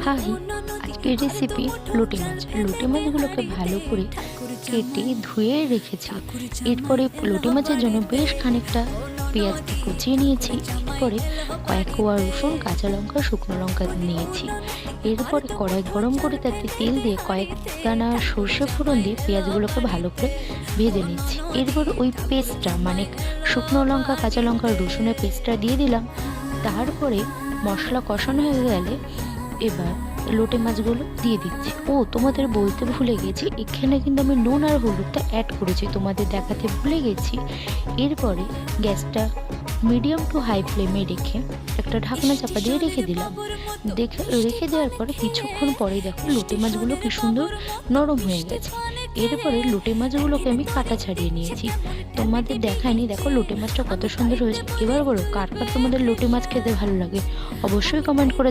High, আজকের recipe লোটে মাছ। লোটে মাছগুলোকে ভালো করে কেটে ধুয়ে রেখেছি। এরপরে লোটে মাছের জন্য বেশ খানিকটা পেঁয়াজকে কুচিয়ে নিয়েছি। এরপরে কয়েক কোয়া রসুন, কাঁচা লঙ্কা, শুকনো লঙ্কা নিয়েছি। এরপরে কড়াই গরম করে তাতে তেল দিয়ে কয়েক দানা সর্ষে ফোড়ন দিয়ে পেঁয়াজগুলোকে ভালো করে ভেজে নিচ্ছি। এরপর ওই পেস্টটা মানে শুকনো লঙ্কা, কাঁচা লঙ্কা, রসুনের পেস্টটা দিয়ে দিলাম। তারপরে মশলা কষানো হয়ে গেলে এবার লোটে মাছগুলো দিয়ে দিচ্ছি। তোমাদের বলতে ভুলে গেছি, এখানে কিন্তু আমি নুন আর হলুদটা অ্যাড করেছি, তোমাদের দেখাতে ভুলে গেছি। এরপরে গ্যাসটা মিডিয়াম টু হাই ফ্লেমে রেখে একটা ঢাকনা চাপা দিয়ে রেখে দিলাম। রেখে দেওয়ার পরে কিছুক্ষণ পরেই দেখো লোটে মাছগুলো কি সুন্দর নরম হয়ে গেছে। এরপরে লোটে মাছগুলোকে আমি কাটা ছাড়িয়ে নিয়েছি, তোমাদের দেখায়নি। দেখো লোটে মাছটা কত সুন্দর হয়েছে। এবার বলো কার কার তোমাদের লোটে মাছ খেতে ভালো লাগে, অবশ্যই কমেন্ট করে